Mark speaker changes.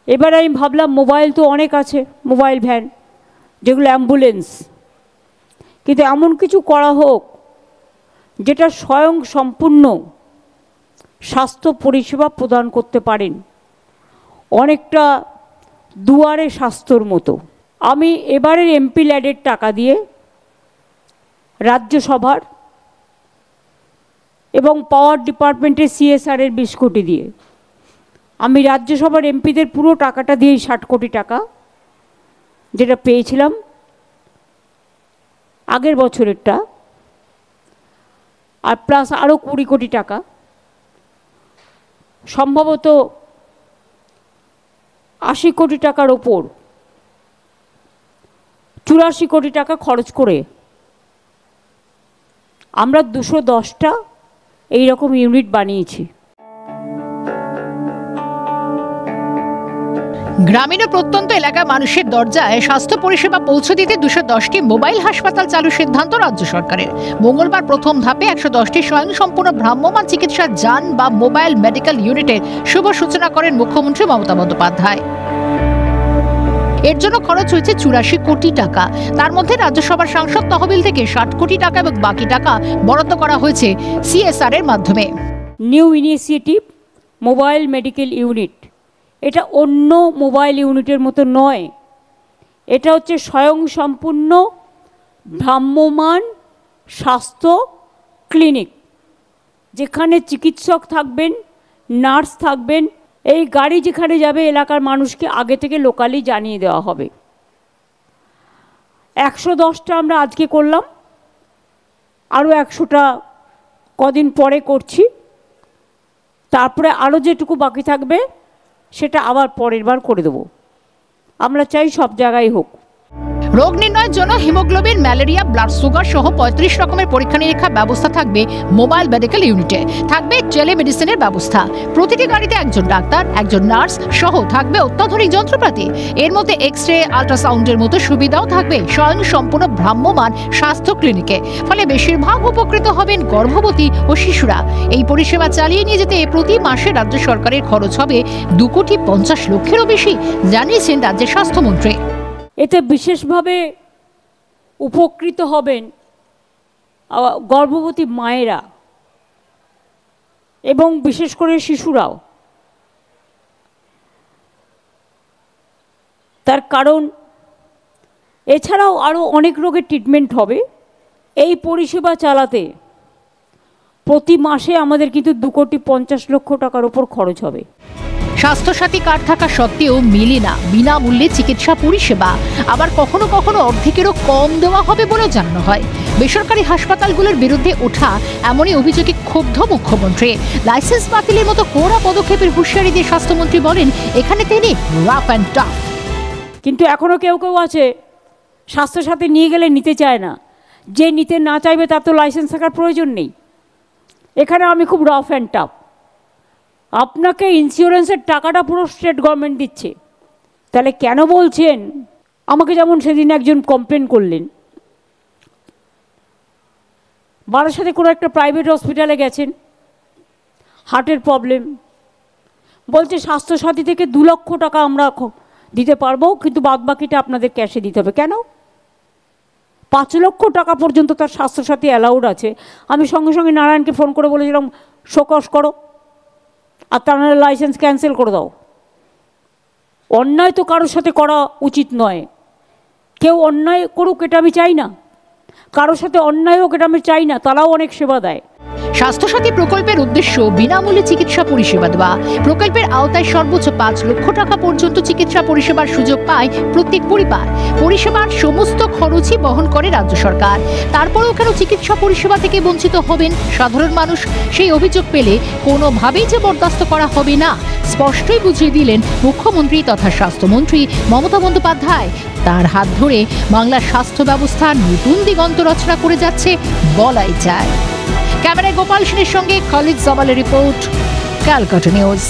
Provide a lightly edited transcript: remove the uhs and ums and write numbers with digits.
Speaker 1: এবার আমি ভাবলাম মোবাইল তো অনেক আছে, মোবাইল ভ্যান যেগুলো অ্যাম্বুলেন্স, কিন্তু এমন কিছু করা হোক যেটা স্বয়ং সম্পূর্ণ স্বাস্থ্য পরিষেবা প্রদান করতে পারেন, অনেকটা দুয়ারে স্বাস্থ্যর মতো। আমি এবারের এমপি ল্যাডের টাকা দিয়ে রাজ্যসভার এবং পাওয়ার ডিপার্টমেন্টের CSR-এর 20 কোটি দিয়ে আমি রাজ্যসভার এমপিদের পুরো টাকাটা দিয়েই 60 কোটি টাকা যেটা পেয়েছিলাম আগের বছরেরটা, আর প্লাস আরও 20 কোটি টাকা, সম্ভবত 80 কোটি টাকার ওপর 84 কোটি টাকা খরচ করে আমরা 210টা এইরকম ইউনিট বানিয়েছি।
Speaker 2: গ্রামীণ ও প্রত্যন্ত এলাকার মানুষের দরজায় স্বাস্থ্য পরিষেবা পৌঁছে দিতে 210টি মোবাইল হাসপাতাল চালুর সিদ্ধান্ত রাজ্য সরকারের। মঙ্গলবার প্রথম ধাপে 110টি স্বয়ংসম্পূর্ণ ভ্রাম্যমাণ চিকিৎসা যান বা মোবাইল মেডিকেল ইউনিটের শুভ সূচনা করেন মুখ্যমন্ত্রী মমতা বন্দ্যোপাধ্যায়। এর জন্য খরচ হয়েছে 84 কোটি টাকা। তার মধ্যে রাজ্যসভার সাংসদ তহবিল থেকে 60 কোটি টাকা এবং বাকি টাকা বরাদ্দ করা হয়েছে CSR-এর মাধ্যমে।
Speaker 1: New initiative mobile medical unit, এটা অন্য মোবাইল ইউনিটের মতো নয়, এটা হচ্ছে স্বয়ংসম্পূর্ণ ভ্রাম্যমাণ স্বাস্থ্য ক্লিনিক, যেখানে চিকিৎসক থাকবেন, নার্স থাকবেন। এই গাড়ি যেখানে যাবে এলাকার মানুষকে আগে থেকে লোকালি জানিয়ে দেওয়া হবে। 110টা আমরা আজকে করলাম, আরও 100টা কদিন পরে করছি, তারপরে আরও যেটুকু বাকি থাকবে সেটা আবার পরের বার করে দেব। আমরা চাই সব জায়গায় হোক।
Speaker 2: রোগ নির্ণয়ের জন্য হিমোগ্লোবিন, ম্যালেরিয়া, ব্লাড সুগার সহ 35 রকমের পরীক্ষা নিরীক্ষার ব্যবস্থা থাকবে মোবাইল মেডিকেল ইউনিটে। থাকবে টেলিমেডিসিনের ব্যবস্থা। প্রতিটি গাড়িতে একজন ডাক্তার, একজন নার্স সহ থাকবে অত্যাধুনিক যন্ত্রপাতি। এর মধ্যে এক্স-রে, আল্ট্রাসাউন্ডের মতো সুবিধাও থাকবে স্বয়ং সম্পূর্ণ ভ্রাম্যমাণ স্বাস্থ্য ক্লিনিকে। ফলে বেশিরভাগ উপকৃত হবেন গর্ভবতী ও শিশুরা। এই পরিষেবা চালিয়ে নিয়ে যেতে প্রতি মাসে রাজ্য সরকারের খরচ হবে 2,50 লক্ষেরও বেশি, জানিয়েছেন রাজ্যের স্বাস্থ্যমন্ত্রী।
Speaker 1: এতে বিশেষভাবে উপকৃত হবেন গর্ভবতী মায়েরা এবং বিশেষ করে শিশুরাও। তার কারণ এছাড়াও আরও অনেক রোগের ট্রিটমেন্ট হবে। এই পরিষেবা চালাতে প্রতি মাসে আমাদের কিন্তু 2,50 লক্ষ টাকার উপর খরচ হবে।
Speaker 2: স্বাস্থ্যসাথী কার্ড থাকা সত্ত্বেও মেলে না বিনামূল্যে চিকিৎসা পরিষেবা। আবার কখনো কখনো অর্ধেকেরও কম দেওয়া হবে বলেও জানানো হয়। বেসরকারি হাসপাতালগুলোর বিরুদ্ধে ওঠা এমনই অভিযোগে ক্ষুব্ধ মুখ্যমন্ত্রী। লাইসেন্স বাতিলের মতো কড়া পদক্ষেপের হুঁশিয়ারি দিয়ে স্বাস্থ্যমন্ত্রী বলেন, এখানে তিনি রাফ অ্যান্ড টাফ।
Speaker 1: কিন্তু এখনও কেউ কেউ আছে স্বাস্থ্যসাথী নিয়ে গেলে নিতে চায় না। যে নিতে না চাইবে তার তো লাইসেন্স থাকার প্রয়োজন নেই। এখানে আমি খুব রাফ অ্যান্ড টাফ। আপনাকে ইন্স্যুরেন্সের টাকাটা পুরো স্টেট গভর্নমেন্ট দিচ্ছে, তাহলে কেন বলছেন? আমাকে যেমন সেদিন একজন কমপ্লেন করলেন, বারাসাতে কোনো একটা প্রাইভেট হসপিটালে গেছেন, হার্টের প্রবলেম, বলছে স্বাস্থ্যসাথী থেকে 2 লক্ষ টাকা আমরা দিতে পারবো, কিন্তু বাদবাকিটা আপনাদের ক্যাশে দিতে হবে। কেন? 5 লক্ষ টাকা পর্যন্ত তার স্বাস্থ্যসাথী অ্যালাউড আছে। আমি সঙ্গে সঙ্গে নারায়ণকে ফোন করে বলেছিলাম, শোকস করো আর তার লাইসেন্স ক্যান্সেল করে দাও। অন্যায় তো কারোর সাথে করা উচিত নয়। কেউ অন্যায় করুক এটা আমি চাই না, কারোর সাথে অন্যায় হোক এটা আমি চাই না। তারাও অনেক সেবা দেয়।
Speaker 2: স্বাস্থ্যসাথী প্রকল্পের উদ্দেশ্য বিনামূল্যে চিকিৎসা পরিষেবা দেওয়া। প্রকল্পের আওতায় সর্বোচ্চ 5 লক্ষ টাকা পর্যন্ত চিকিৎসা পরিষেবার সুযোগ পায় প্রত্যেক পরিবার। পরিষেবার সমস্ত খরচই বহন করে রাজ্য সরকার। তারপরেও কেন চিকিৎসা পরিষেবা থেকে বঞ্চিত হবেন সাধারণ মানুষ? সেই অভিযোগ পেলে কোনোভাবেই যে বরদাস্ত করা হবে না, স্পষ্টই বুঝিয়ে দিলেন মুখ্যমন্ত্রী তথা স্বাস্থ্যমন্ত্রী মমতা বন্দ্যোপাধ্যায়। তার হাত ধরে বাংলার স্বাস্থ্য ব্যবস্থা নতুন দিগন্ত রচনা করে যাচ্ছে বলাই যায়। ক্যামেরায় গোপাল সেনের সঙ্গে খালিদ জামালের রিপোর্ট, ক্যালকাটা নিউজ।